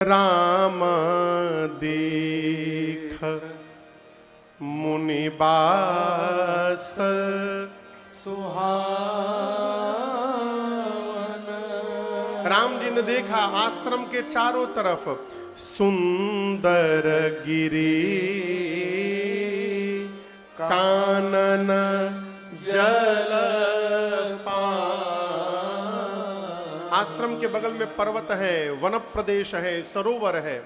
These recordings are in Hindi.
राम दीख मुनिबास सुहावन। राम जी ने देखा आश्रम के चारों तरफ सुंदर गिरी कानन जल आश्रम के बगल में पर्वत है, वन प्रदेश है, सरोवर है।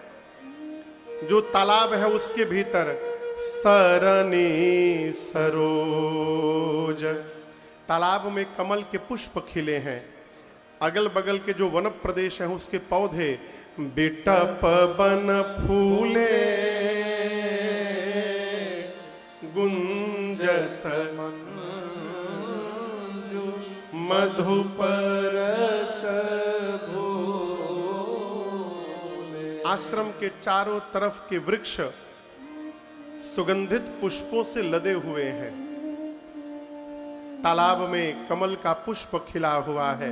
जो तालाब है उसके भीतर सरनी सरोज, तालाब में कमल के पुष्प खिले हैं। अगल बगल के जो वन प्रदेश है उसके पौधे बिटप बन फूले गुंजत मधुपर आश्रम के चारों तरफ के वृक्ष सुगंधित पुष्पों से लदे हुए हैं। तालाब में कमल का पुष्प खिला हुआ है।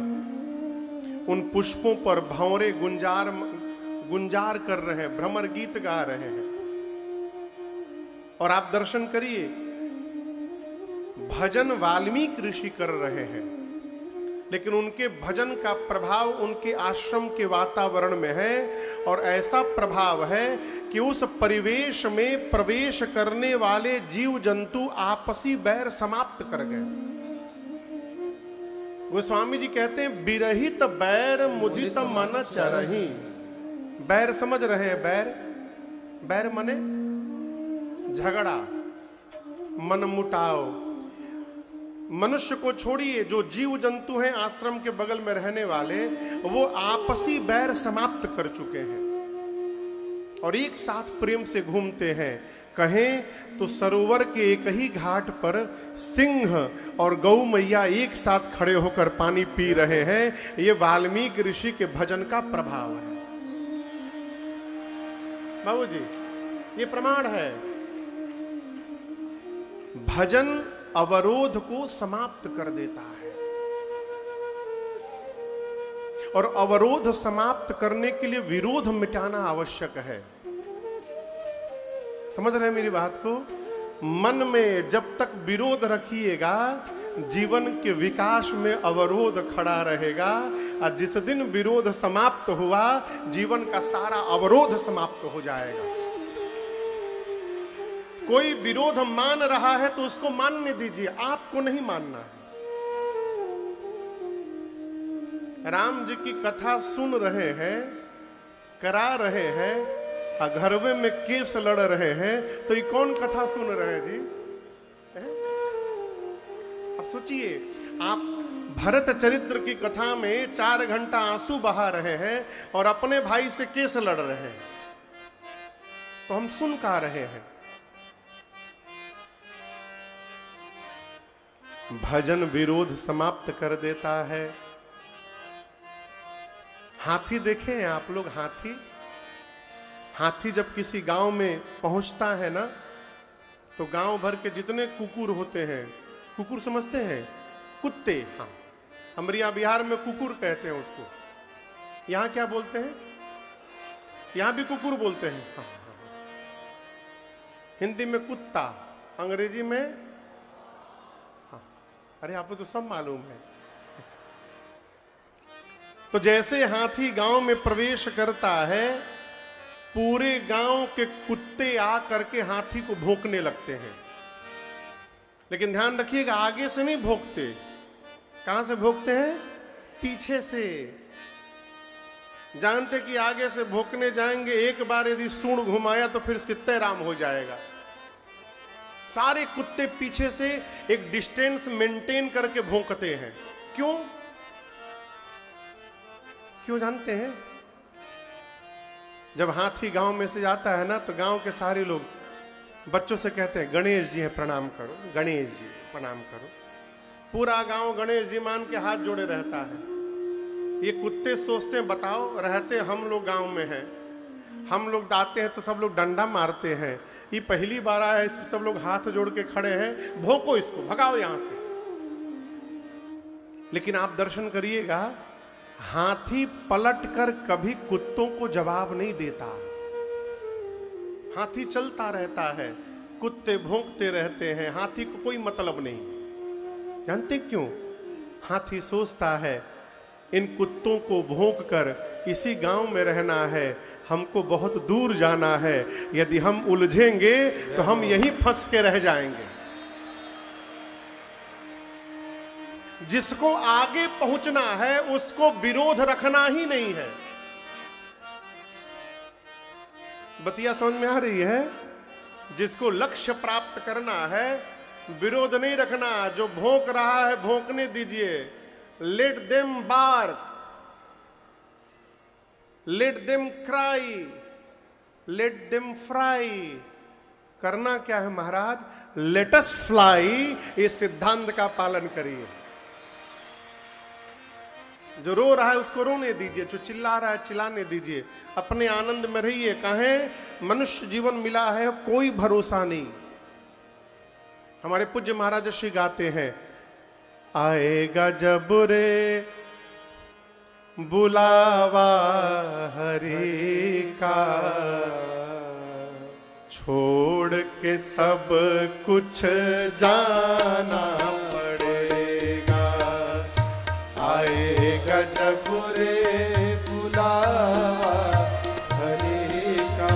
उन पुष्पों पर भंवरे गुंजार कर रहे हैं, भ्रमर गीत गा रहे हैं। और आप दर्शन करिए, भजन वाल्मीकि ऋषि कर रहे हैं, लेकिन उनके भजन का प्रभाव उनके आश्रम के वातावरण में है। और ऐसा प्रभाव है कि उस परिवेश में प्रवेश करने वाले जीव जंतु आपसी बैर समाप्त कर गए। गोस्वामी जी कहते हैं बिरहित बैर मुदित मन चरहि। बैर समझ रहे हैं? बैर मने झगड़ा, मन मुटाव। मनुष्य को छोड़िए, जो जीव जंतु हैं आश्रम के बगल में रहने वाले, वो आपसी बैर समाप्त कर चुके हैं और एक साथ प्रेम से घूमते हैं। कहें तो सरोवर के एक ही घाट पर सिंह और गौ मैया एक साथ खड़े होकर पानी पी रहे हैं। ये वाल्मीकि ऋषि के भजन का प्रभाव है। बाबूजी, ये प्रमाण है। भजन अवरोध को समाप्त कर देता है और अवरोध समाप्त करने के लिए विरोध मिटाना आवश्यक है। समझ रहे हैं मेरी बात को? मन में जब तक विरोध रखिएगा, जीवन के विकास में अवरोध खड़ा रहेगा। और जिस दिन विरोध समाप्त हुआ, जीवन का सारा अवरोध समाप्त हो जाएगा। कोई विरोध मान रहा है तो उसको मानने दीजिए, आपको नहीं मानना है। राम जी की कथा सुन रहे हैं, करा रहे हैं, और घरवे में केस लड़ रहे हैं, तो ये कौन कथा सुन रहे हैं जी? अब सोचिए, आप भरत चरित्र की कथा में 4 घंटा आंसू बहा रहे हैं और अपने भाई से केस लड़ रहे हैं, तो हम सुन का रहे हैं। भजन विरोध समाप्त कर देता है। हाथी देखे हैं आप लोग? हाथी जब किसी गांव में पहुंचता है ना, तो गांव भर के जितने कुकुर होते हैं, कुकुर समझते हैं? कुत्ते। हाँ, हमारे यहाँ बिहार में कुकुर कहते हैं उसको। यहाँ क्या बोलते हैं? यहाँ भी कुकुर बोलते हैं। हाँ, हिंदी में कुत्ता, अंग्रेजी में, अरे आपको तो सब मालूम है। तो जैसे हाथी गांव में प्रवेश करता है, पूरे गांव के कुत्ते आ करके हाथी को भौंकने लगते हैं। लेकिन ध्यान रखिएगा, आगे से नहीं भौंकते। कहां से भौंकते हैं? पीछे से। जानते कि आगे से भौंकने जाएंगे, एक बार यदि सूंड घुमाया तो फिर सित्ते राम हो जाएगा। सारे कुत्ते पीछे से एक डिस्टेंस मेंटेन करके भौंकते हैं। क्यों जानते हैं? जब हाथी गांव में से जाता है ना, तो गांव के सारे लोग बच्चों से कहते हैं गणेश जी हैं, प्रणाम करो, गणेश जी प्रणाम करो। पूरा गांव गणेश जी मान के हाथ जोड़े रहता है। ये कुत्ते सोचते हैं, बताओ, रहते हम लोग गांव में हैं, हम लोग आते हैं तो सब लोग डंडा मारते हैं, ये पहली बार आया है, इसमें सब लोग हाथ जोड़ के खड़े हैं, भोंको इसको, भगाओ यहां से। लेकिन आप दर्शन करिएगा, हाथी पलटकर कभी कुत्तों को जवाब नहीं देता। हाथी चलता रहता है, कुत्ते भौंकते रहते हैं, हाथी को कोई मतलब नहीं। जानते क्यों? हाथी सोचता है इन कुत्तों को भौंक कर इसी गांव में रहना है, हमको बहुत दूर जाना है, यदि हम उलझेंगे तो हम यहीं फंस के रह जाएंगे। जिसको आगे पहुंचना है उसको विरोध रखना ही नहीं है। बतिया समझ में आ रही है? जिसको लक्ष्य प्राप्त करना है विरोध नहीं रखना। जो भौंक रहा है भौंकने दीजिए, let them bark, let them cry, let them fry. करना क्या है महाराज? Let us fly. इस सिद्धांत का पालन करिए। जो रो रहा है उसको रोने दीजिए, जो चिल्ला रहा है चिल्लाने दीजिए, अपने आनंद में रहिए। कहें मनुष्य जीवन मिला है, कोई भरोसा नहीं। हमारे पूज्य महाराज श्री गाते हैं, आएगा जब रे बुलावा हरि का, छोड़ के सब कुछ जाना पड़ेगा। आएगा जब रे बुलावा हरि का,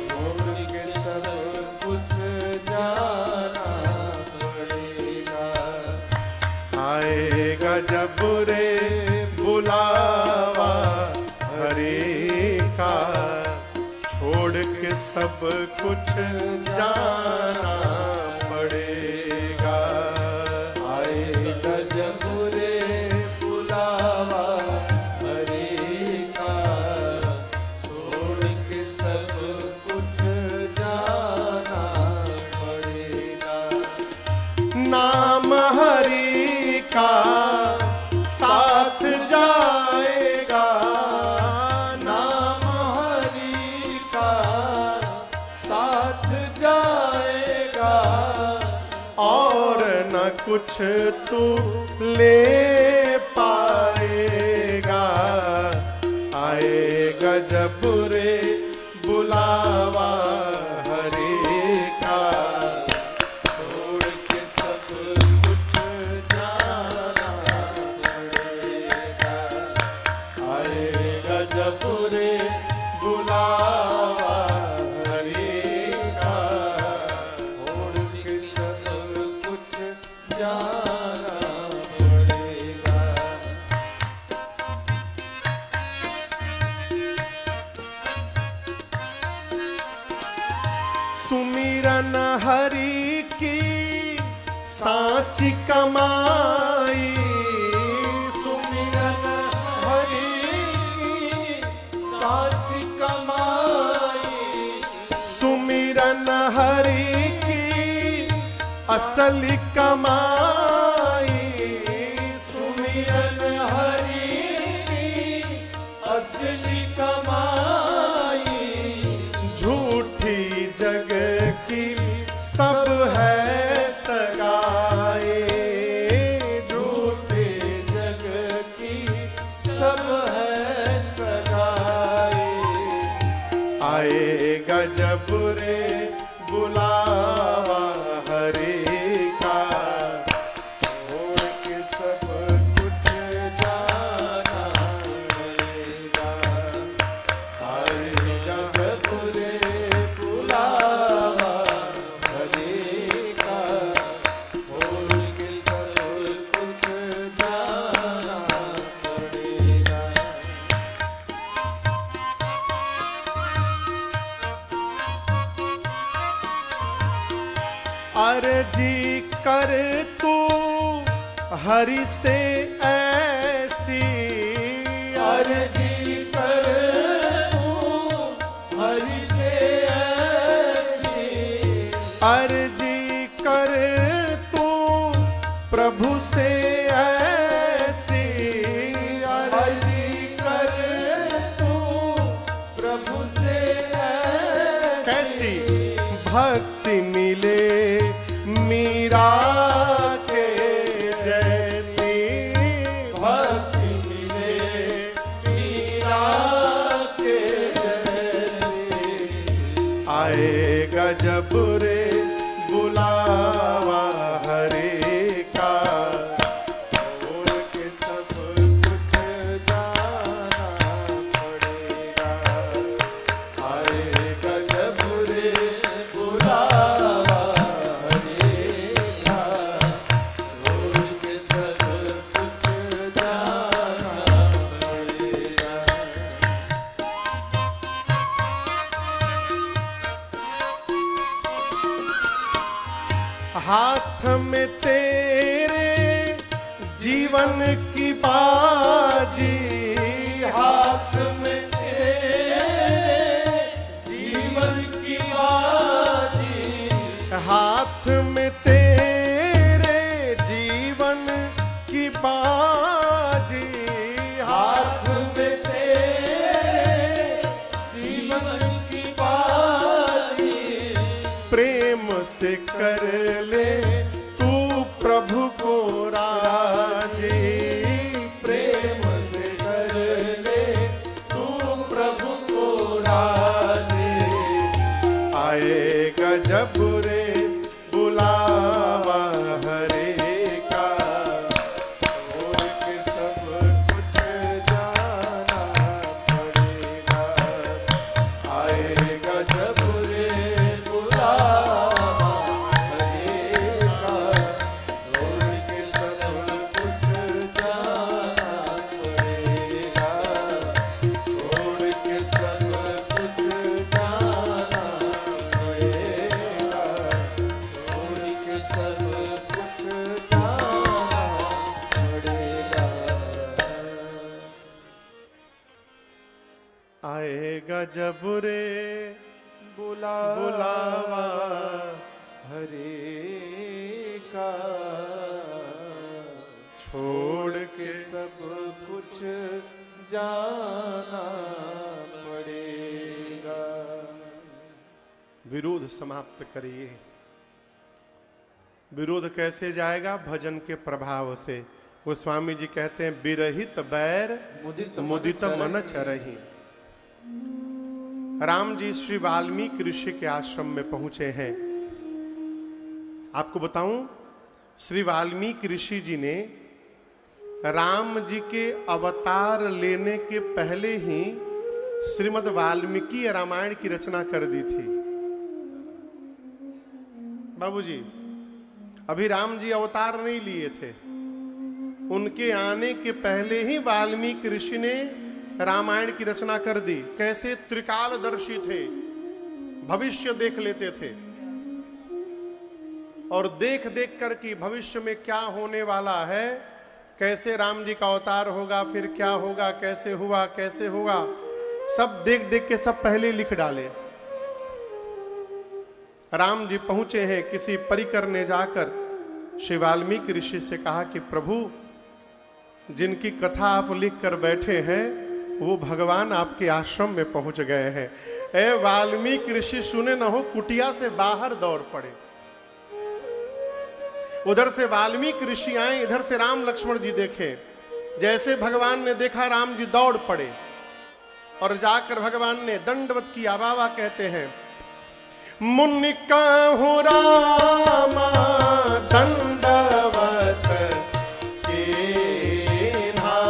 छोड़ के सब कुछ जाना पड़ेगा। आएगा जब रे बुलावा हरि का, छोड़ के सब कुछ जाना पड़ेगा। आएगा जब रे बुलावा हरि का, छोड़ के सब कुछ जाना पड़ेगा। नाम हरि का साथ जाएगा, नाम हरि का साथ जाएगा, और न कुछ तू ले पाएगा। आएगा जब रे बुलावा हरि का, छोड़ के सब कुछ जाना पड़ेगा। आएगा जब रे बुलावा हरि का, छोड़ के सब कुछ जाना पड़ेगा। सुमिरन हरि की सांची कमाई, सुमिरन हरि की सांची कमाई, सुमिरन हरि की असली कमाई, सुमिरन हरि की असली कमाई। झूठी जग की सब है सगाई, झूठे जग की सब है सगाई। आएगा जब रे बुलावा हरि का, छोड़ के सब कुछ जाना पड़ेगा। आएगा जब रे बुलावा हरि का, छोड़ के सब कुछ जाना पड़ेगा। अर्जी कर तू हरि से ऐसी, अर्जी कर तू हरि से ऐसी, अर्जी कर तू प्रभु से ऐसी, अर्जी कर तू प्रभु से ऐसी। कैसी? भक्ति मिले मीरा के जैसी, भक्ति आएगा जब रे बुलावा हरे का, छोड़ के सब कुछ जाना पड़ेगा। आएगा जब रे बुलावा हरे का, छोड़ के सब कुछ जाना पड़ेगा। हाथ में तेरे जीवन की बाजी, हाथ में तेरे जीवन की बाजी, हाथ में तेरे जीवन की बाजी, हाथ में तेरे जीवन की बाजी, प्रेम से कर ले तू प्रभु को राजी, प्रेम से कर ले तू प्रभु को राजी। आएगा जब रे बुलावा हरे का, छोड़ के सब कुछ जाना पड़ेगा। आएगा जब रे बुलावा हरे का, छोड़ के सब कुछ जाना पड़ेगा। छोड़ के सब कुछ जाना पड़ेगा। छोड़ के सब कुछ जाना पड़ेगा। आएगा जब रे बुलावा हरे का, छोड़ के सब कुछ जाना पड़ेगा। विरोध समाप्त करिए। विरोध कैसे जाएगा? भजन के प्रभाव से। वो स्वामी जी कहते हैं विरहित बैर मुदित मन चरहि। राम जी श्री वाल्मीकि ऋषि के आश्रम में पहुंचे हैं। आपको बताऊं, श्री वाल्मीकि ऋषि जी ने राम जी के अवतार लेने के पहले ही श्रीमद् वाल्मीकि रामायण की रचना कर दी थी। बाबूजी, अभी राम जी अवतार नहीं लिए थे, उनके आने के पहले ही वाल्मीकि ऋषि ने रामायण की रचना कर दी। कैसे? त्रिकालदर्शी थे, भविष्य देख लेते थे और देख देख कर कि भविष्य में क्या होने वाला है, कैसे राम जी का अवतार होगा, फिर क्या होगा, कैसे हुआ, कैसे होगा, सब देख देख के सब पहले लिख डाले। राम जी पहुंचे हैं, किसी परिकर ने जाकर श्री वाल्मीकि ऋषि से कहा कि प्रभु, जिनकी कथा आप लिख कर बैठे हैं वो भगवान आपके आश्रम में पहुंच गए हैं। ए वाल्मीकि ऋषि सुने न हो, कुटिया से बाहर दौड़ पड़े। उधर से वाल्मीकि ऋषि आए, इधर से राम लक्ष्मण जी देखे। जैसे भगवान ने देखा, राम जी दौड़ पड़े और जाकर भगवान ने दंडवत किया। बाबा कहते हैं मुनि कहूँ रामा दंडवत कीन्हा,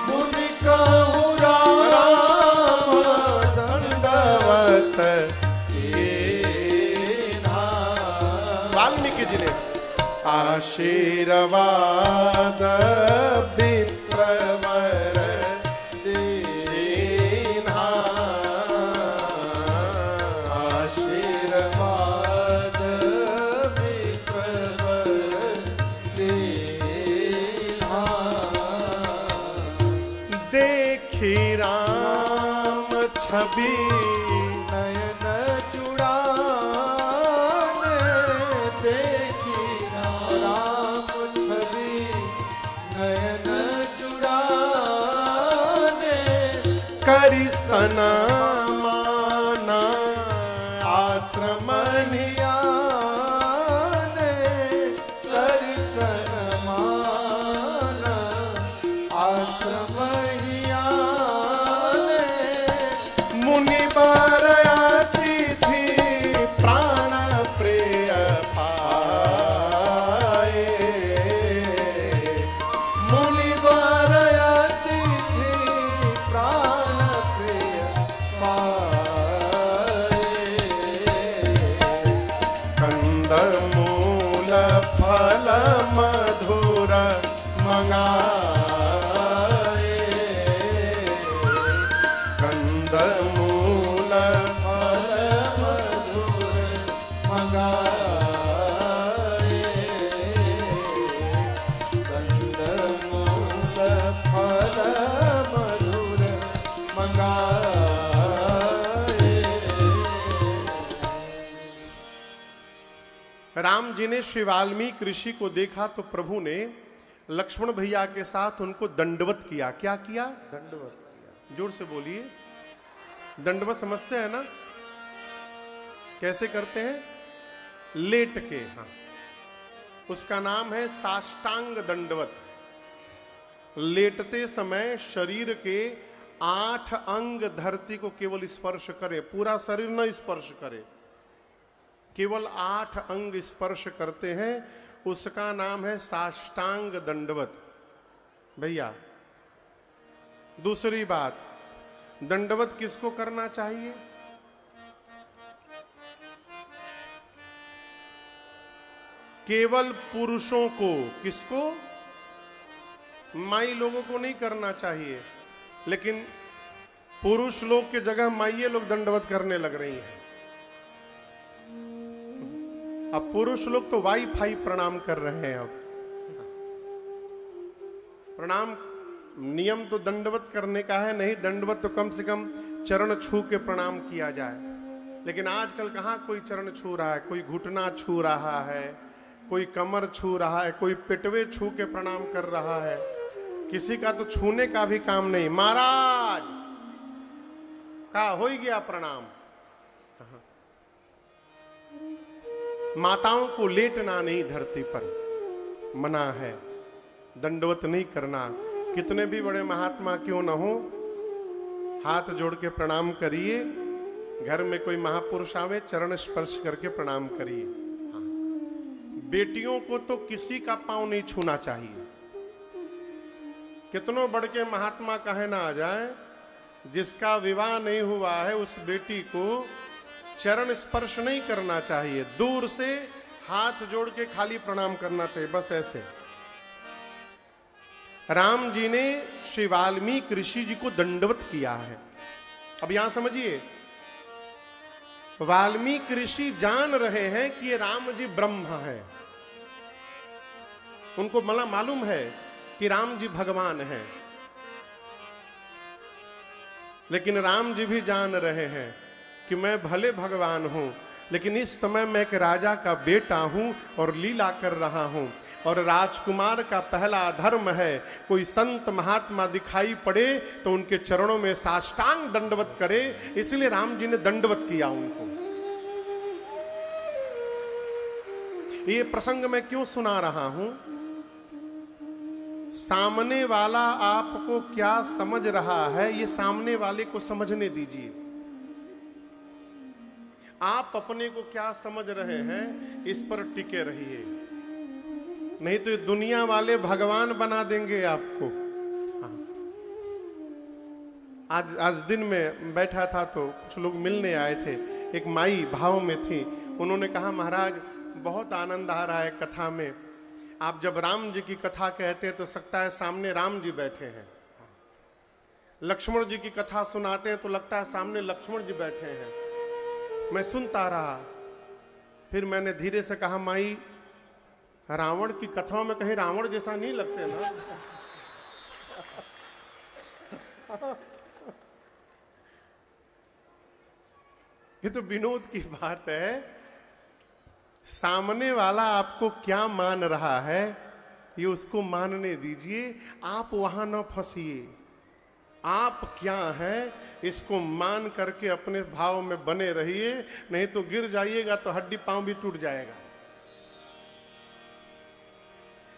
मुनि कहूँ रामा दंडवत कीन्हा। वाल्मीकि जी ने आशीर्वाद विप्रवर दीन्हा, आशीर्वाद विप्रवर दीन्हा। देखी राम छवि नयन जुड़ाने, देखी राम छवि नयन जुड़ाने, करि सनमाना आश्रम हियाने, करि सनमाना आश्रम हियाने। मुनि बार आती थी प्राण प्रिय पाए, मुनि बार आती थी प्राण प्रिय पाए, कंद मूल फल मधुर मंगाए, कंद मूल फल मधुर मंगाए, कंद मूल फल मधुर मंगाए। राम जी ने श्री वाल्मीकि ऋषि को देखा तो प्रभु ने लक्ष्मण भैया के साथ उनको दंडवत किया। क्या किया? दंडवत किया। जोर से बोलिए। दंडवत समझते हैं ना? कैसे करते हैं? लेट के। हाँ, उसका नाम है साष्टांग दंडवत। लेटते समय शरीर के 8 अंग धरती को केवल स्पर्श करे, पूरा शरीर न स्पर्श करे, केवल 8 अंग स्पर्श करते हैं, उसका नाम है साष्टांग दंडवत। भैया दूसरी बात, दंडवत किसको करना चाहिए? केवल पुरुषों को। किसको? माई लोगों को नहीं करना चाहिए, लेकिन पुरुष लोग के जगह माइये लोग दंडवत करने लग रही हैं। अब पुरुष लोग तो वाईफाई प्रणाम कर रहे हैं। अब प्रणाम नियम तो दंडवत करने का है नहीं, दंडवत तो कम से कम चरण छू के प्रणाम किया जाए। लेकिन आजकल कहाँ कोई चरण छू रहा है, कोई घुटना छू रहा है, कोई कमर छू रहा है, कोई पिटवे छू के प्रणाम कर रहा है। किसी का तो छूने का भी काम नहीं। महाराज का हो ही गया प्रणाम। माताओं को लेटना नहीं धरती पर मना है, दंडवत नहीं करना। कितने भी बड़े महात्मा क्यों न हो, हाथ जोड़ के प्रणाम करिए। घर में कोई महापुरुष आवे, चरण स्पर्श करके प्रणाम करिए। हाँ। बेटियों को तो किसी का पांव नहीं छूना चाहिए। कितनों बढ़ के महात्मा कहे ना आ जाए, जिसका विवाह नहीं हुआ है उस बेटी को चरण स्पर्श नहीं करना चाहिए, दूर से हाथ जोड़ के खाली प्रणाम करना चाहिए, बस ऐसे। राम जी ने श्री वाल्मीकि ऋषि जी को दंडवत किया है। अब यहां समझिए, वाल्मीकि ऋषि जान रहे हैं कि ये राम जी ब्रह्म है। उनको मालूम है कि राम जी भगवान हैं, लेकिन राम जी भी जान रहे हैं कि मैं भले भगवान हूं, लेकिन इस समय मैं एक राजा का बेटा हूं और लीला कर रहा हूं। और राजकुमार का पहला धर्म है, कोई संत महात्मा दिखाई पड़े तो उनके चरणों में साष्टांग दंडवत करे। इसलिए राम जी ने दंडवत किया उनको। ये प्रसंग मैं क्यों सुना रहा हूं? सामने वाला आपको क्या समझ रहा है, ये सामने वाले को समझने दीजिए। आप अपने को क्या समझ रहे हैं, इस पर टिके रहिए, नहीं तो ये दुनिया वाले भगवान बना देंगे आपको। हाँ। आज दिन में बैठा था तो कुछ लोग मिलने आए थे, एक माई भाव में थी। उन्होंने कहा, महाराज बहुत आनंद आ रहा है कथा में, आप जब राम जी की कथा कहते हैं तो लगता है सामने राम जी बैठे हैं। लक्ष्मण जी की कथा सुनाते हैं तो लगता है सामने लक्ष्मण जी बैठे हैं। मैं सुनता रहा, फिर मैंने धीरे से कहा, माई रावण की कथाओं में कहीं रावण जैसा नहीं लगते ना? ये तो विनोद की बात है। सामने वाला आपको क्या मान रहा है, ये उसको मानने दीजिए, आप वहां ना फंसिए। आप क्या है इसको मान करके अपने भाव में बने रहिए, नहीं तो गिर जाइएगा तो हड्डी पांव भी टूट जाएगा।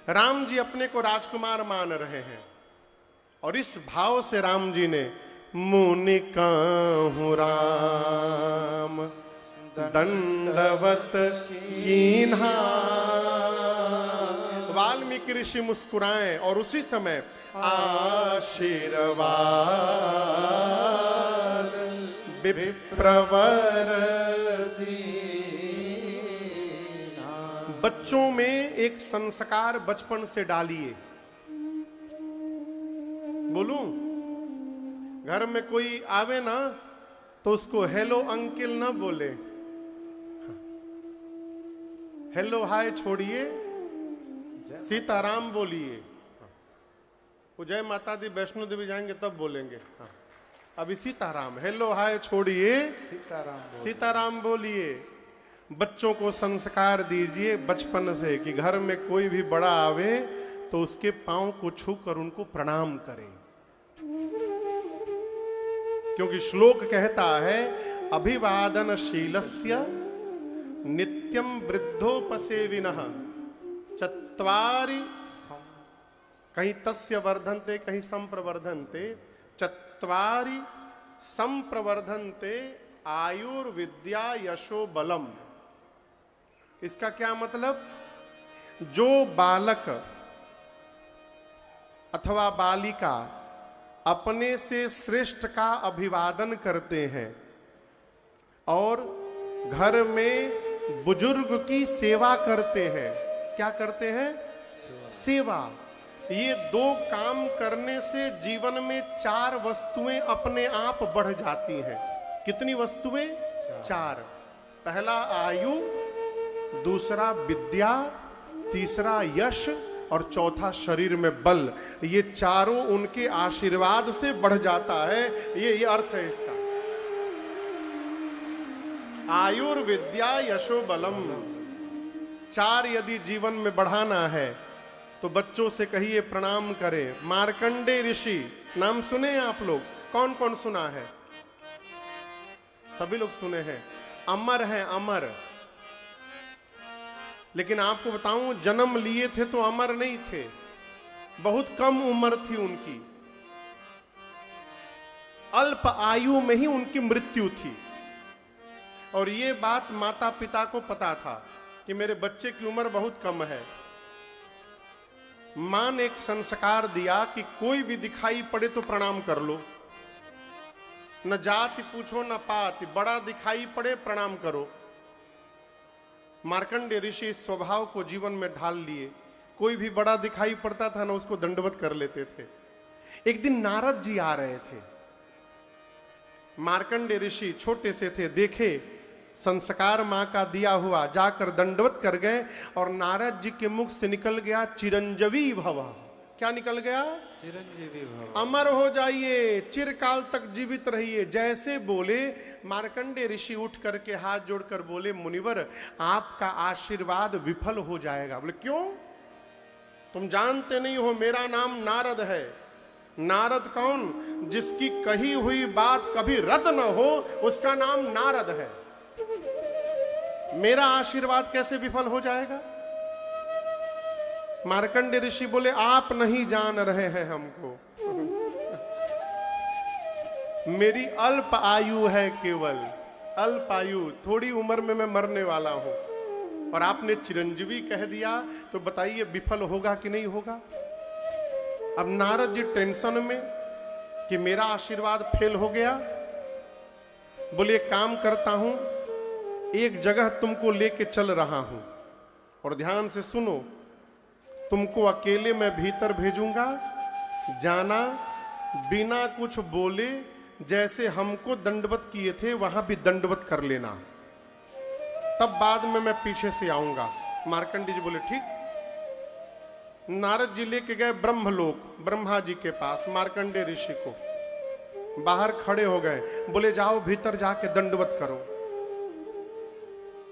राम जी अपने को राजकुमार मान रहे हैं और इस भाव से राम जी ने मुनि काहू राम दंडवत कीन्हा। वाल्मीकि ऋषि मुस्कुराए और उसी समय आशीर्वाद विप्रवर दीना। बच्चों में एक संस्कार बचपन से डालिए। बोलूं, घर में कोई आवे ना तो उसको हेलो अंकल ना बोले, हेलो हाय छोड़िए, सीताराम बोलिए। वो जय माता दी वैष्णो देवी जाएंगे तब बोलेंगे। अभी सीताराम, हेलो हाय छोड़िए, सीताराम बोलिए। बच्चों को संस्कार दीजिए बचपन से कि घर में कोई भी बड़ा आवे तो उसके पांव को छूकर उनको प्रणाम करें, क्योंकि श्लोक कहता है अभिवादनशीलस्य नित्यं वृद्धोपसेविनः चत्वारि, कहीं तस्य वर्धन्ते कहीं संप्रवर्धन्ते, चत्वारि संप्रवर्धन्ते आयुर्विद्या यशो बलम। इसका क्या मतलब? जो बालक अथवा बालिका अपने से श्रेष्ठ का अभिवादन करते हैं और घर में बुजुर्ग की सेवा करते हैं, क्या करते हैं? सेवा। ये दो काम करने से जीवन में 4 वस्तुएं अपने आप बढ़ जाती हैं। कितनी वस्तुएं? 4। पहला आयु, दूसरा विद्या, तीसरा यश और चौथा शरीर में बल। ये चारों उनके आशीर्वाद से बढ़ जाता है। ये अर्थ है इसका। आयुर्विद्या यशो बलम। 4 यदि जीवन में बढ़ाना है तो बच्चों से कहिए प्रणाम करें। मार्कंडे ऋषि नाम सुने हैं आप लोग? कौन कौन सुना है? सभी लोग सुने हैं। अमर है, अमर। लेकिन आपको बताऊं, जन्म लिए थे तो अमर नहीं थे, बहुत कम उम्र थी उनकी। अल्प आयु में ही उनकी मृत्यु थी। और ये बात माता पिता को पता था कि मेरे बच्चे की उम्र बहुत कम है। मां ने एक संस्कार दिया कि कोई भी दिखाई पड़े तो प्रणाम कर लो, न जाति पूछो न पाति, बड़ा दिखाई पड़े प्रणाम करो। मार्कंडेय ऋषि इस स्वभाव को जीवन में ढाल लिए। कोई भी बड़ा दिखाई पड़ता था ना, उसको दंडवत कर लेते थे। एक दिन नारद जी आ रहे थे। मार्कंडेय ऋषि छोटे से थे, देखे संस्कार मां का दिया हुआ, जाकर दंडवत कर गए और नारद जी के मुख से निकल गया चिरंजीवी भव। क्या निकल गया? चिरंजीवी भव। अमर हो जाइए, चिरकाल तक जीवित रहिए। जैसे बोले, मार्कंडेय ऋषि उठ करके हाथ जोड़कर बोले, मुनिवर आपका आशीर्वाद विफल हो जाएगा। बोले क्यों? तुम जानते नहीं हो मेरा नाम नारद है। नारद कौन? जिसकी कही हुई बात कभी रद्द न हो, उसका नाम नारद है। मेरा आशीर्वाद कैसे विफल हो जाएगा? मार्कंडेय ऋषि बोले, आप नहीं जान रहे हैं हमको। मेरी अल्प आयु है, केवल अल्प आयु, थोड़ी उम्र में मैं मरने वाला हूं। और आपने चिरंजीवी कह दिया तो बताइए विफल होगा कि नहीं होगा? अब नारद जी टेंशन में कि मेरा आशीर्वाद फेल हो गया। बोले काम करता हूं, एक जगह तुमको लेके चल रहा हूं और ध्यान से सुनो। तुमको अकेले मैं भीतर भेजूंगा, जाना बिना कुछ बोले, जैसे हमको दंडवत किए थे वहां भी दंडवत कर लेना, तब बाद में मैं पीछे से आऊंगा। मार्कंडेय जी बोले ठीक। नारद जी लेके गए ब्रह्मलोक, ब्रह्मा जी के पास मार्कंडेय ऋषि को। बाहर खड़े हो गए, बोले जाओ भीतर जाके दंडवत करो।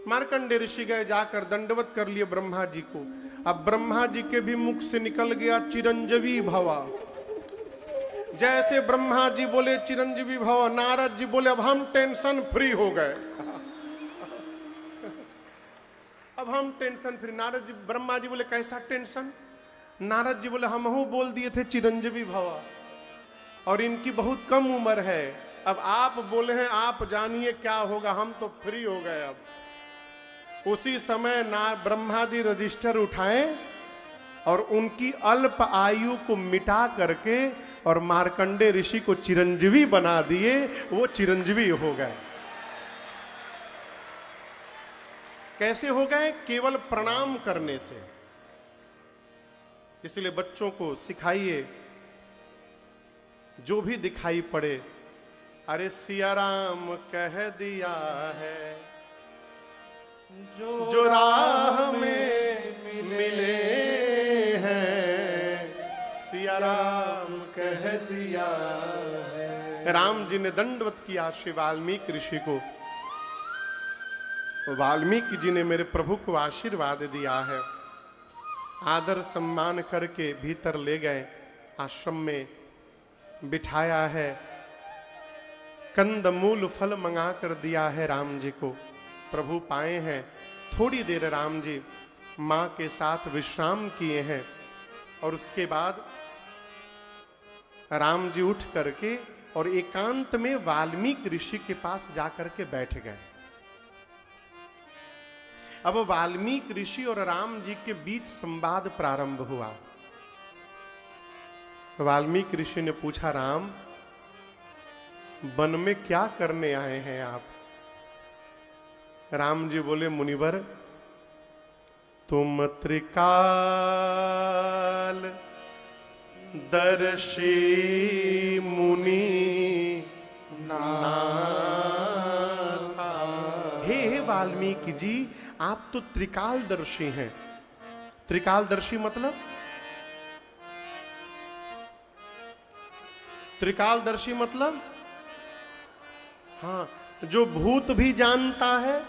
मार्कंडेय ऋषि गए, जाकर दंडवत कर लिए ब्रह्मा जी को। अब ब्रह्मा जी के भी मुख से निकल गया चिरंजीवी भव। जैसे ब्रह्मा जी बोले चिरंजीवी भव, नारद जी बोले अब हम टेंशन फ्री हो गए। अब हम टेंशन फ्री। नारद जी, ब्रह्मा जी बोले कैसा टेंशन? नारद जी बोले हमहू बोल दिए थे चिरंजीवी भव। और इनकी बहुत कम उम्र है। अब आप बोले हैं आप जानिए क्या होगा, हम तो फ्री हो गए। अब उसी समय ना ब्रह्मादि रजिस्टर उठाए और उनकी अल्प आयु को मिटा करके और मार्कंडे ऋषि को चिरंजीवी बना दिए। वो चिरंजीवी हो गए। कैसे हो गए? केवल प्रणाम करने से। इसलिए बच्चों को सिखाइए, जो भी दिखाई पड़े, अरे सिया राम कह दिया है, जो राह में मिले हैं, सिया राम कह दिया है। राम जी ने दंडवत किया श्री वाल्मीकि ऋषि को। वाल्मीकि जी ने मेरे प्रभु को आशीर्वाद दिया है। आदर सम्मान करके भीतर ले गए, आश्रम में बिठाया है, कंद मूल फल मंगा कर दिया है राम जी को। प्रभु पाए हैं। थोड़ी देर राम जी मां के साथ विश्राम किए हैं और उसके बाद राम जी उठ करके और एकांत में वाल्मीकि ऋषि के पास जाकर के बैठ गए। अब वाल्मीकि ऋषि और राम जी के बीच संवाद प्रारंभ हुआ। वाल्मीकि ऋषि ने पूछा, राम वन में क्या करने आए हैं आप? राम जी बोले, मुनिवर तुम त्रिकाल दर्शी मुनि नाथ। हे वाल्मीकि जी, आप तो त्रिकालदर्शी हैं। त्रिकालदर्शी मतलब? त्रिकालदर्शी मतलब हाँ, जो भूत भी जानता है,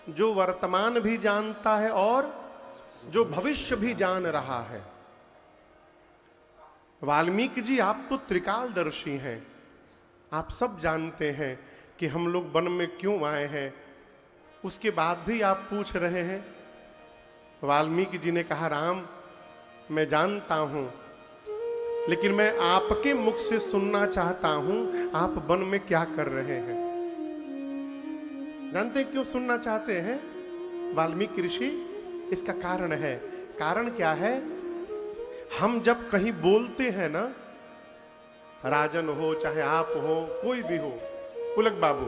जो वर्तमान भी जानता है और जो भविष्य भी जान रहा है। वाल्मीकि जी, आप तो त्रिकालदर्शी हैं। आप सब जानते हैं कि हम लोग वन में क्यों आए हैं, उसके बाद भी आप पूछ रहे हैं। वाल्मीकि जी ने कहा, राम मैं जानता हूं, लेकिन मैं आपके मुख से सुनना चाहता हूं, आप वन में क्या कर रहे हैं। जानते हैं क्यों सुनना चाहते हैं वाल्मीकि ऋषि? इसका कारण है। कारण क्या है? हम जब कहीं बोलते हैं ना, राजन हो चाहे आप हो, कोई भी हो, पुलक बाबू,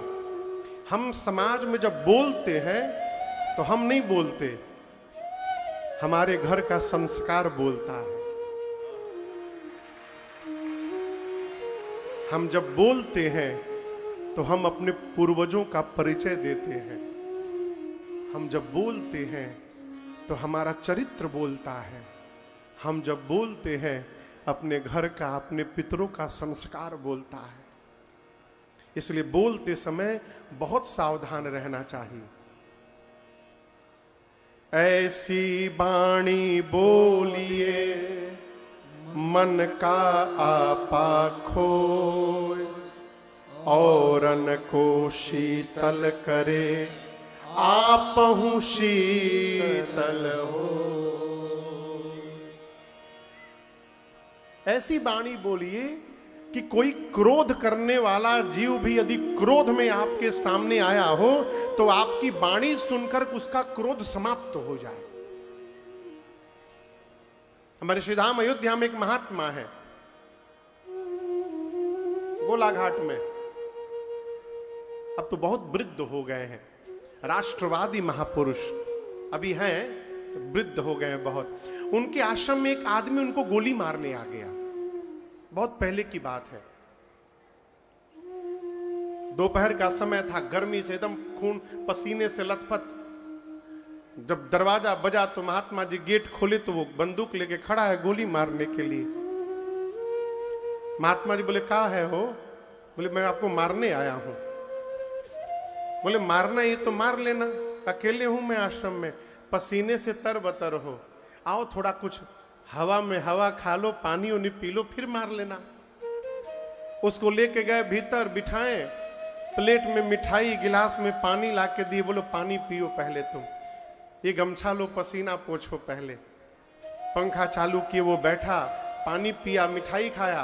हम समाज में जब बोलते हैं तो हम नहीं बोलते, हमारे घर का संस्कार बोलता है। हम जब बोलते हैं तो हम अपने पूर्वजों का परिचय देते हैं। हम जब बोलते हैं तो हमारा चरित्र बोलता है। हम जब बोलते हैं अपने घर का, अपने पितरों का संस्कार बोलता है। इसलिए बोलते समय बहुत सावधान रहना चाहिए। ऐसी वाणी बोलिए मन का आपा खोए, औरन को शीतल करे आपहु शीतल हो। ऐसी वाणी बोलिए कि कोई क्रोध करने वाला जीव भी यदि क्रोध में आपके सामने आया हो तो आपकी वाणी सुनकर उसका क्रोध समाप्त हो जाए। हमारे श्रीधाम अयोध्या में एक महात्मा है, गोलाघाट में। अब तो बहुत वृद्ध हो गए हैं, राष्ट्रवादी महापुरुष अभी हैं, वृद्ध हो गए हैं बहुत। उनके आश्रम में एक आदमी उनको गोली मारने आ गया। बहुत पहले की बात है, दोपहर का समय था, गर्मी से एकदम खून पसीने से लथपथ। जब दरवाजा बजा तो महात्मा जी गेट खोले तो वो बंदूक लेके खड़ा है गोली मारने के लिए। महात्मा जी बोले, कहाँ है हो? बोले, मैं आपको मारने आया हूं। बोले, मारना ही तो मार लेना, अकेले हूं मैं आश्रम में, पसीने से तरबतर हो, आओ थोड़ा कुछ हवा में हवा खा लो, पानी उनी पी लो, फिर मार लेना। उसको लेके गए भीतर, बिठाएं, प्लेट में मिठाई, गिलास में पानी लाके दिए। बोलो, पानी पियो पहले तुम, ये गमछा लो, पसीना पोछो पहले। पंखा चालू किए, वो बैठा, पानी पिया, मिठाई खाया।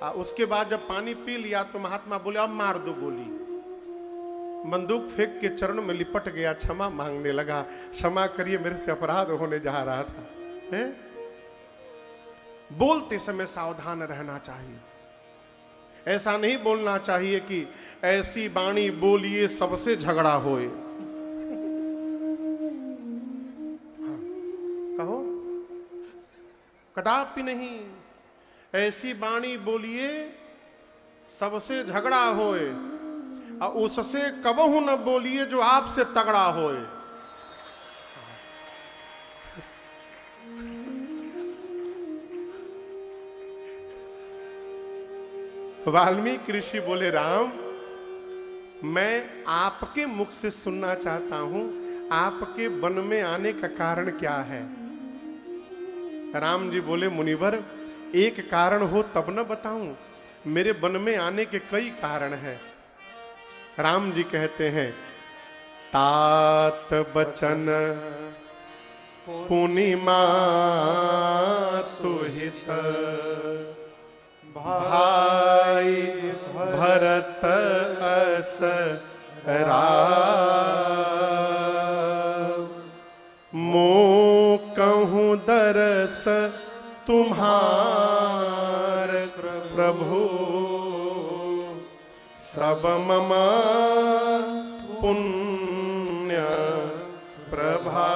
उसके बाद जब पानी पी लिया तो महात्मा बोले अब मार दो गोली। बंदूक फेंक के चरण में लिपट गया, क्षमा मांगने लगा, क्षमा करिए मेरे से अपराध होने जा रहा था। है? बोलते समय सावधान रहना चाहिए। ऐसा नहीं बोलना चाहिए कि ऐसी वाणी बोलिए सबसे झगड़ा होए। हाँ, कहो, कदापि नहीं। ऐसी वाणी बोलिए सबसे झगड़ा होए, और उससे कबहू न बोलिए जो आपसे तगड़ा होए। वाल्मीकि ऋषि बोले, राम मैं आपके मुख से सुनना चाहता हूं, आपके वन में आने का कारण क्या है। राम जी बोले, मुनिवर एक कारण हो तब न बताऊं, मेरे वन में आने के कई कारण हैं। राम जी कहते हैं, तात बचन पुनिमा तुहित भाई भरत अस मो कहूँ दरस तुम्हार प्रभु, सब मम पुण्य प्रभा।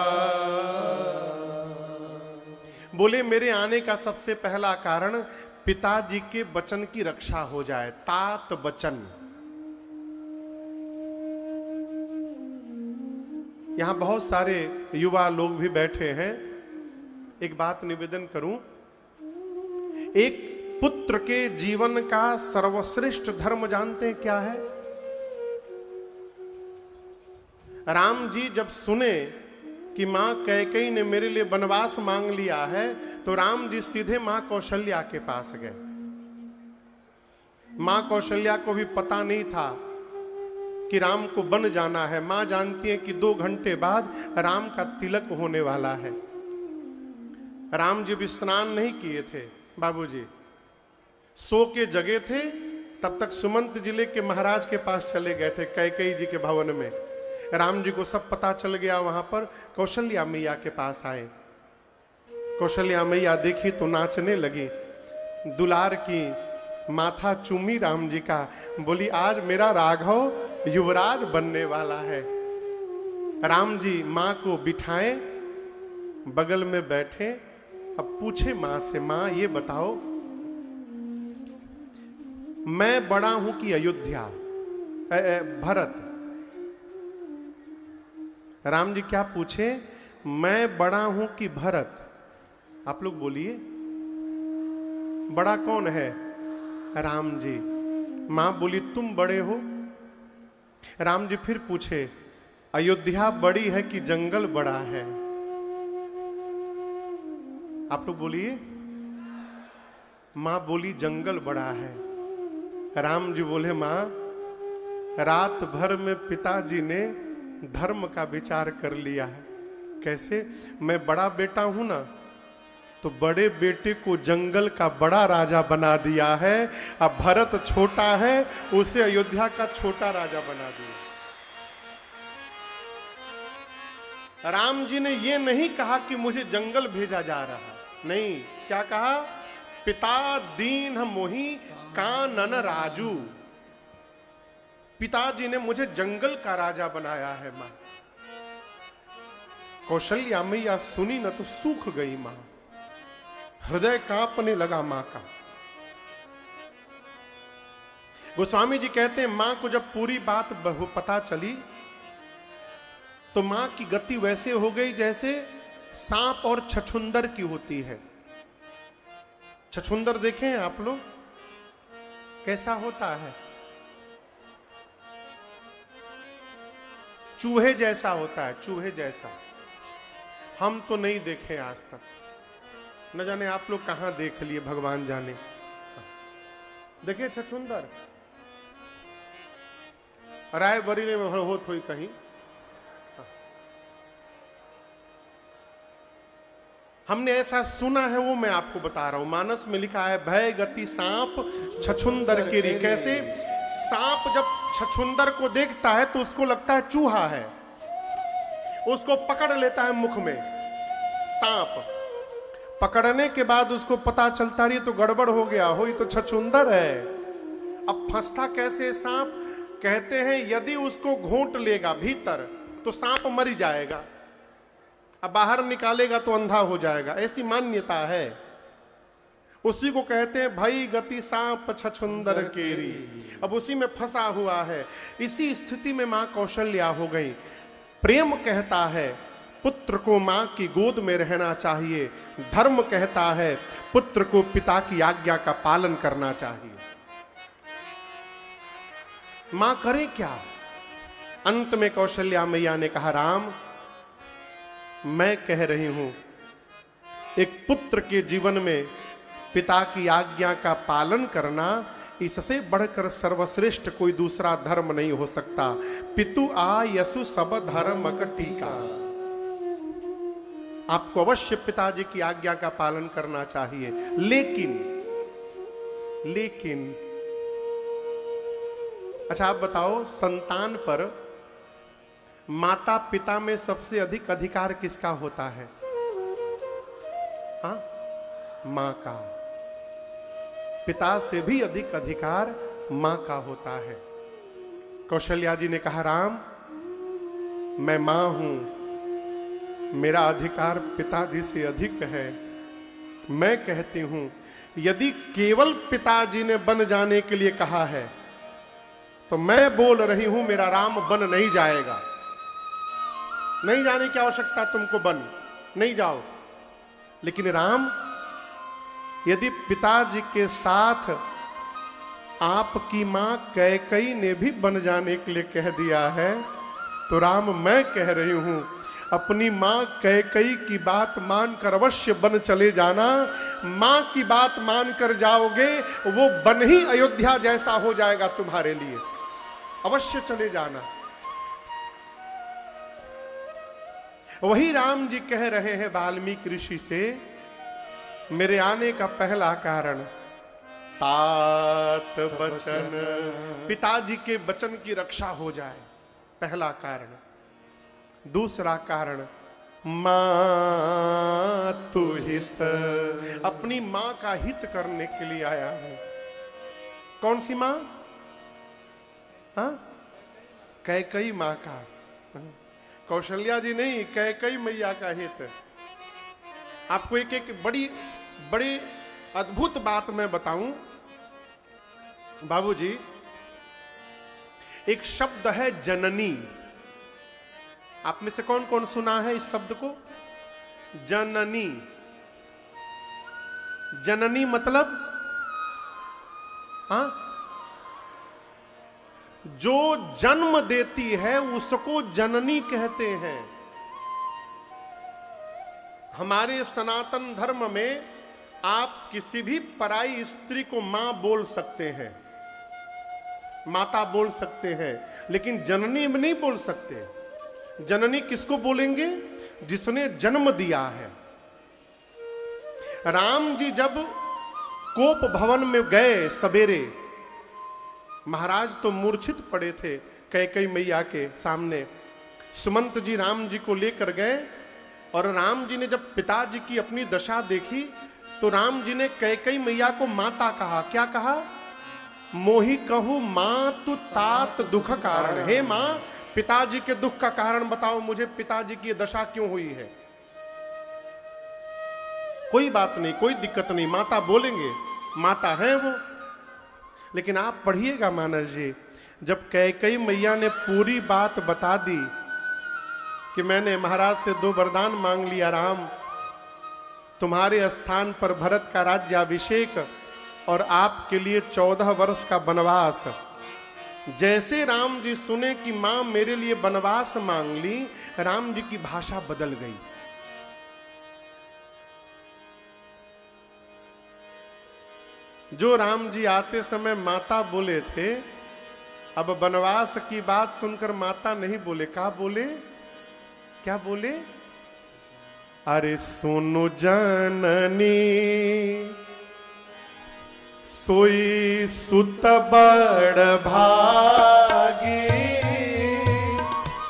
बोले मेरे आने का सबसे पहला कारण पिताजी के वचन की रक्षा हो जाए। तात वचन। यहां बहुत सारे युवा लोग भी बैठे हैं। एक बात निवेदन करूं, एक पुत्र के जीवन का सर्वश्रेष्ठ धर्म जानते हैं क्या है? राम जी जब सुने कि मां कैकेयी ने मेरे लिए वनवास मांग लिया है, तो राम जी सीधे मां कौशल्या के पास गए। मां कौशल्या को भी पता नहीं था कि राम को वन जाना है। मां जानती है कि 2 घंटे बाद राम का तिलक होने वाला है। राम जी भी स्नान नहीं किए थे, बाबूजी सो के जगे थे। तब तक सुमंत जिले के महाराज के पास चले गए थे, कैकेयी जी के भवन में। राम जी को सब पता चल गया। वहां पर कौशल्या मैया के पास आए। कौशल्या मैया देखी तो नाचने लगी, दुलार की, माथा चूमी राम जी का, बोली आज मेरा राघव युवराज बनने वाला है। राम जी मां को बिठाए, बगल में बैठे। अब पूछे मां से, मां ये बताओ मैं बड़ा हूं कि अयोध्या भरत? राम जी क्या पूछे, मैं बड़ा हूं कि भरत? आप लोग बोलिए, बड़ा कौन है? राम जी। मां बोली तुम बड़े हो। राम जी फिर पूछे, अयोध्या बड़ी है कि जंगल बड़ा है? आप लोग बोलिए। मां बोली जंगल बड़ा है। राम जी बोले, मां रात भर में पिताजी ने धर्म का विचार कर लिया है। कैसे? मैं बड़ा बेटा हूं ना, तो बड़े बेटे को जंगल का बड़ा राजा बना दिया है। अब भरत छोटा है, उसे अयोध्या का छोटा राजा बना दिया। राम जी ने यह नहीं कहा कि मुझे जंगल भेजा जा रहा, नहीं। क्या कहा? पिता दीन मोहि कानन राजू। पिताजी ने मुझे जंगल का राजा बनाया है। मां कौशल्या मैया सुनी न तो सूख गई। मां हृदय कांपने लगा मां का। गोस्वामी जी कहते हैं, मां को जब पूरी बात पता चली तो मां की गति वैसे हो गई जैसे सांप और छछुंदर की होती है। छछुंदर देखे हैं आप लोग? कैसा होता है? चूहे जैसा होता है, चूहे जैसा। हम तो नहीं देखे आज तक, न जाने आप लोग कहां देख लिए, भगवान जाने। देखे छछुंदर? रायबरेली में हो थोड़ी कहीं। हमने ऐसा सुना है, वो मैं आपको बता रहा हूं। मानस में लिखा है, भय गति सांप छछुंदर केरी। कैसे? सांप जब छछुंदर को देखता है तो उसको लगता है चूहा है, उसको पकड़ लेता है मुख में। सांप पकड़ने के बाद उसको पता चलता है तो गड़बड़ हो गया हो, ये तो छछुंदर है। अब फंसता कैसे सांप? कहते हैं यदि उसको घोंट लेगा भीतर तो सांप मर जाएगा, अब बाहर निकालेगा तो अंधा हो जाएगा, ऐसी मान्यता है। उसी को कहते हैं भई गति सांप छछुंदर केरी। अब उसी में फंसा हुआ है। इसी स्थिति में मां कौशल्या हो गई। प्रेम कहता है पुत्र को मां की गोद में रहना चाहिए, धर्म कहता है पुत्र को पिता की आज्ञा का पालन करना चाहिए। मां करे क्या? अंत में कौशल्या मैया ने कहा, राम मैं कह रही हूं, एक पुत्र के जीवन में पिता की आज्ञा का पालन करना, इससे बढ़कर सर्वश्रेष्ठ कोई दूसरा धर्म नहीं हो सकता। पितु आ यसु सब धर्म टीका। आपको अवश्य पिताजी की आज्ञा का पालन करना चाहिए, लेकिन अच्छा आप बताओ, संतान पर माता पिता में सबसे अधिक अधिकार किसका होता है? हाँ, मां का। पिता से भी अधिक अधिकार मां का होता है। कौशल्या जी ने कहा, राम मैं मां हूं, मेरा अधिकार पिताजी से अधिक है। मैं कहती हूं यदि केवल पिताजी ने बन जाने के लिए कहा है तो मैं बोल रही हूं मेरा राम बन नहीं जाएगा। नहीं जाने की आवश्यकता, तुमको बन नहीं जाओ। लेकिन राम यदि पिताजी के साथ आपकी मां कैकई ने भी बन जाने के लिए कह दिया है तो राम मैं कह रही हूं अपनी मां कैकई की बात मानकर अवश्य बन चले जाना। मां की बात मानकर जाओगे वो बन ही अयोध्या जैसा हो जाएगा तुम्हारे लिए, अवश्य चले जाना। वही राम जी कह रहे हैं वाल्मीकि ऋषि से, मेरे आने का पहला कारण तात वचन, पिताजी के वचन की रक्षा हो जाए, पहला कारण। दूसरा कारण मातु हित, अपनी मां का हित करने के लिए आया हूं। कौन सी मां? हाँ, कैकई मां का। कौशल्या जी नहीं, कैकई मैया का हित। आपको एक एक बड़ी अद्भुत बात मैं बताऊं बाबूजी। एक शब्द है जननी। आप में से कौन कौन सुना है इस शब्द को? जननी। जननी मतलब हाँ, जो जन्म देती है उसको जननी कहते हैं। हमारे सनातन धर्म में आप किसी भी पराई स्त्री को मां बोल सकते हैं, माता बोल सकते हैं, लेकिन जननी में नहीं बोल सकते। जननी किसको बोलेंगे? जिसने जन्म दिया है। राम जी जब कोप भवन में गए सवेरे, महाराज तो मूर्छित पड़े थे कैकई मैया के सामने। सुमंत जी राम जी को लेकर गए और राम जी ने जब पिताजी की अपनी दशा देखी तो राम जी ने कैकई मैया को माता कहा। क्या कहा? मोहि कहू मातु तात दुख कारण। हे मां, पिताजी के दुख का कारण बताओ मुझे, पिताजी की दशा क्यों हुई है? कोई बात नहीं, कोई दिक्कत नहीं, माता बोलेंगे, माता है वो। लेकिन आप पढ़िएगा मानस जी, जब कैकई मैया ने पूरी बात बता दी कि मैंने महाराज से 2 वरदान मांग लिया, राम तुम्हारे स्थान पर भरत का राज्याभिषेक और आपके लिए 14 वर्ष का वनवास। जैसे राम जी सुने कि मां मेरे लिए वनवास मांग ली, राम जी की भाषा बदल गई। जो राम जी आते समय माता बोले थे, अब वनवास की बात सुनकर माता नहीं बोले। क्या बोले? क्या बोले? अरे सुनु जननी सोई सुत बड़ भागी,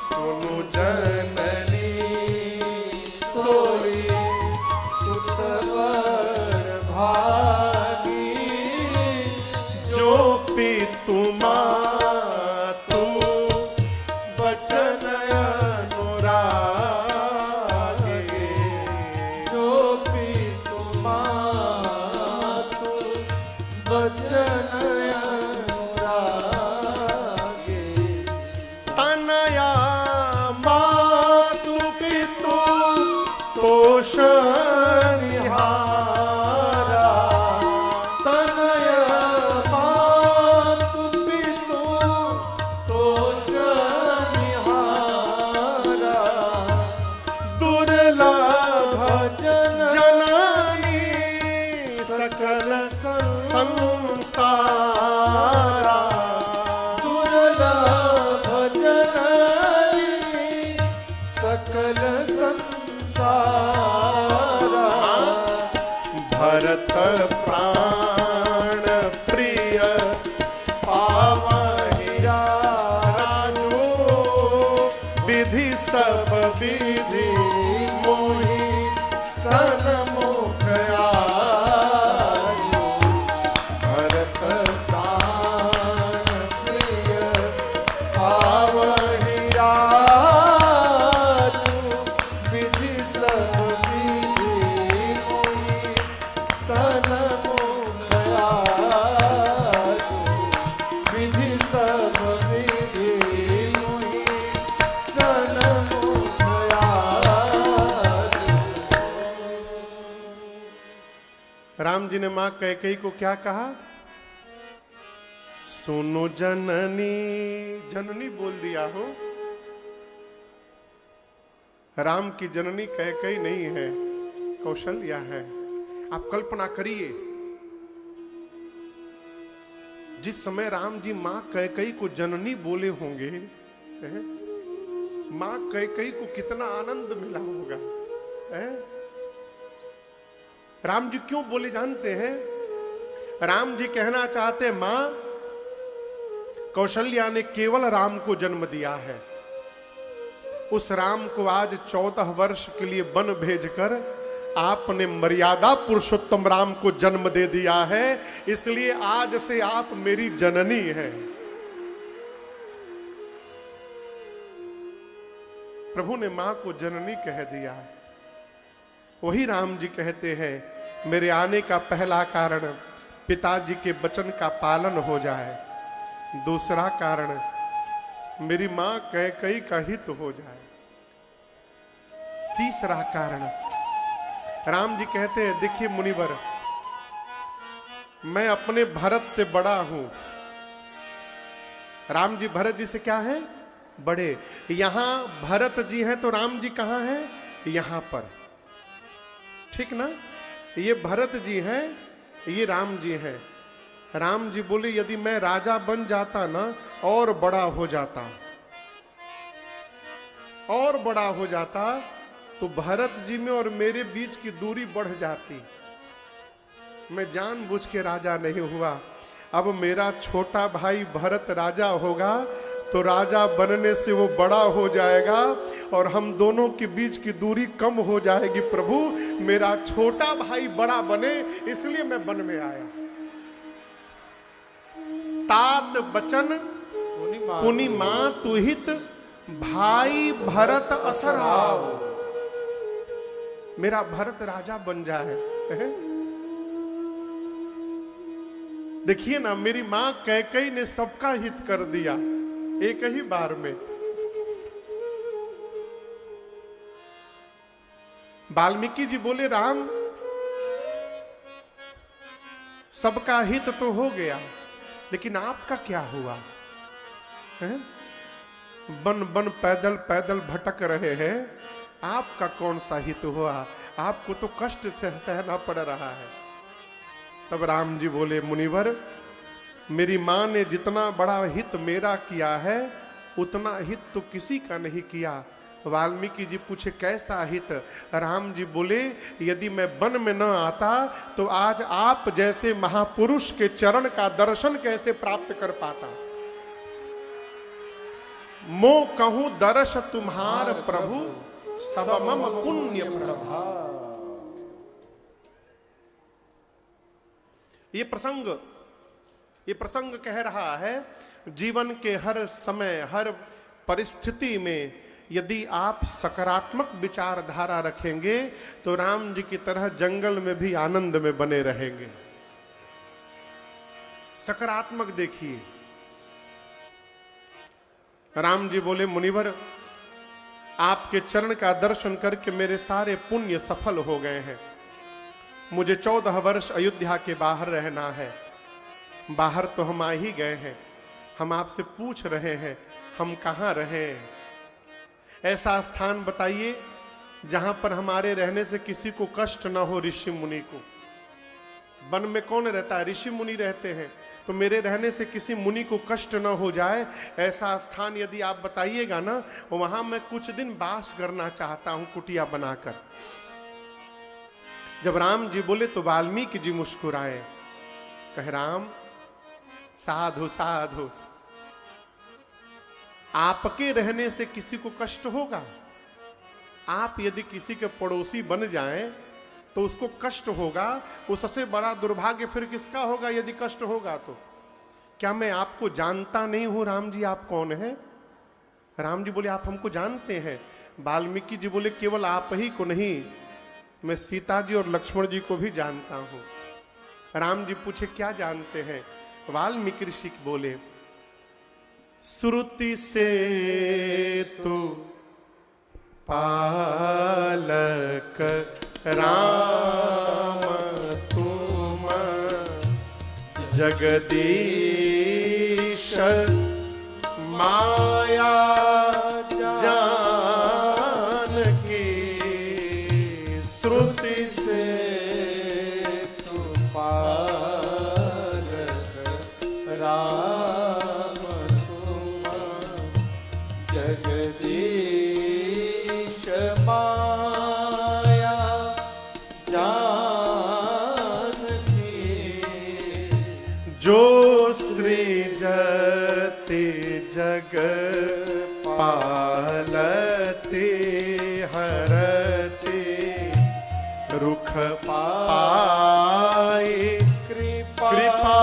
सुनु जननी सोई सुत बड़ भागी, जो पितु मातु बचन अनुरागे, जो पितु मातु बचन अनुरागे, तनया मातु पितु तोषनिहारा, तनया मातु पितु तोषनिहारा, दुर्लभ जननी सकल संसारा, दुर्लभ जननी सकल संसारा, भरत प्राण प्रिय पावहि राजो, विधि सब विधि मोहि सन्मुख आयो, भरत प्राण प्रिय पावहि राजो, विधि सब विधि मोहि सन्मुख आयो, विधि सब विधि मोहि सन्मुख आयो। राम जी ने मां कैकेयी को क्या कहा? सुनो जननी, जननी बोल दिया हो। राम की जननी कैकेयी नहीं है, कौशल्या है। आप कल्पना करिए, जिस समय राम जी मां कैकेयी को जननी बोले होंगे, मां कैकेयी को कितना आनंद मिला होगा। राम जी क्यों बोले जानते हैं? राम जी कहना चाहते, मां कौशल्या ने केवल राम को जन्म दिया है, उस राम को आज 14 वर्ष के लिए वन भेजकर आपने मर्यादा पुरुषोत्तम राम को जन्म दे दिया है, इसलिए आज से आप मेरी जननी हैं। प्रभु ने मां को जननी कह दिया। वही राम जी कहते हैं, मेरे आने का पहला कारण पिताजी के वचन का पालन हो जाए, दूसरा कारण मेरी मां कैकेयी का हित हो जाए, तीसरा कारण राम जी कहते हैं, देखिए मुनिवर, मैं अपने भरत से बड़ा हूं। राम जी भरत जी से क्या है? बड़े। यहां भरत जी हैं तो राम जी कहां हैं? यहां पर, ठीक ना? ये भरत जी हैं, ये राम जी हैं। राम जी बोले, यदि मैं राजा बन जाता ना, और बड़ा हो जाता, और बड़ा हो जाता, तो भरत जी में और मेरे बीच की दूरी बढ़ जाती। मैं जानबूझ के राजा नहीं हुआ। अब मेरा छोटा भाई भरत राजा होगा, तो राजा बनने से वो बड़ा हो जाएगा और हम दोनों के बीच की दूरी कम हो जाएगी। प्रभु, मेरा छोटा भाई बड़ा बने, इसलिए मैं वन में आया। तात बचन पुनि मातु हित, भाई भरत असराव। मेरा भरत राजा बन जाए। देखिए ना, मेरी मां कैकेयी ने सबका हित कर दिया एक ही बार में। वाल्मीकि जी बोले, राम सबका हित तो हो गया, लेकिन आपका क्या हुआ? बन बन पैदल पैदल भटक रहे हैं, आपका कौन सा हित हुआ? आपको तो कष्ट सहना पड़ रहा है। तब राम जी बोले, मुनिवर, मेरी मां ने जितना बड़ा हित मेरा किया है, उतना हित तो किसी का नहीं किया। वाल्मीकि जी पूछे कैसा हित? राम जी बोले यदि मैं वन में न आता तो आज आप जैसे महापुरुष के चरण का दर्शन कैसे प्राप्त कर पाता। मो कहूं दर्श तुम्हार प्रभु सब मम पुण्य प्रभा। ये प्रसंग कह रहा है जीवन के हर समय हर परिस्थिति में यदि आप सकारात्मक विचारधारा रखेंगे तो राम जी की तरह जंगल में भी आनंद में बने रहेंगे। सकारात्मक देखिए। राम जी बोले मुनिवर आपके चरण का दर्शन करके मेरे सारे पुण्य सफल हो गए हैं। मुझे 14 वर्ष अयोध्या के बाहर रहना है। बाहर तो हम आ ही गए हैं, हम आपसे पूछ रहे हैं हम कहाँ रहें। ऐसा स्थान बताइए जहां पर हमारे रहने से किसी को कष्ट ना हो। ऋषि मुनि को वन में कौन रहता है? ऋषि मुनि रहते हैं। तो मेरे रहने से किसी मुनि को कष्ट ना हो जाए ऐसा स्थान यदि आप बताइएगा ना, वहां मैं कुछ दिन वास करना चाहता हूं कुटिया बनाकर। जब राम जी बोले तो वाल्मीकि जी मुस्कुराए, कहे राम साधु साधु, आपके रहने से किसी को कष्ट होगा? आप यदि किसी के पड़ोसी बन जाएं तो उसको कष्ट होगा। उससे बड़ा दुर्भाग्य फिर किसका होगा यदि कष्ट होगा तो? क्या मैं आपको जानता नहीं हूं? राम जी आप कौन हैं? राम जी बोले आप हमको जानते हैं। वाल्मीकि जी बोले केवल आप ही को नहीं, मैं सीता जी और लक्ष्मण जी को भी जानता हूं। राम जी पूछे क्या जानते हैं? वाल्मीकि ऋषि बोले श्रुति से तू पालक राम तुम जगदीश माया जान की। श्रुति से तू पालक राम तुम जगदीश माया जान की। जो सृजति जग पालति हरति रुख पाई कृपा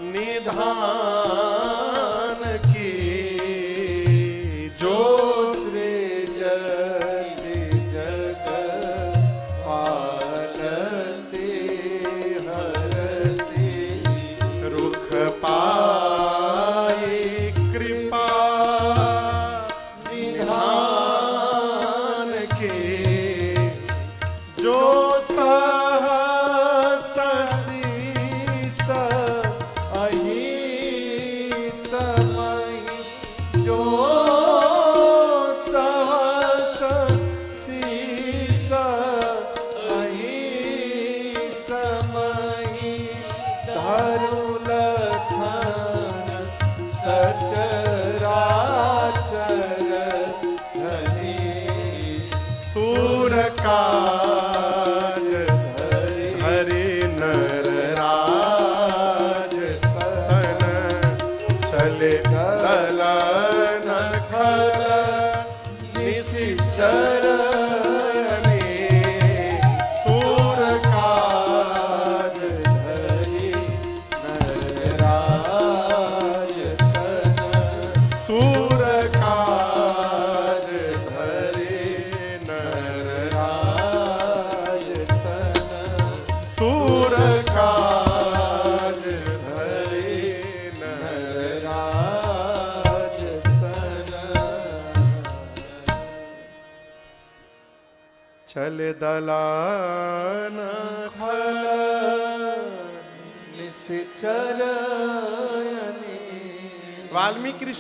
निधान की। जो सृजति जग पालति हरति रुख पाई कृपा निधान की। जो सहस शीस अहिस महि। जो सहस शीस अहिस महि। धरु लखन सचराचर धनी। सूर काज हरि नर राज स्तन। चले दलन खल निशिचर ने। सूर काज हरि नर राज स्तन। सूर काज धरे नर राज स्तन। सूर काज धरे नर राज स्तन। चले दलान खल निशिचर। वाल्मीकि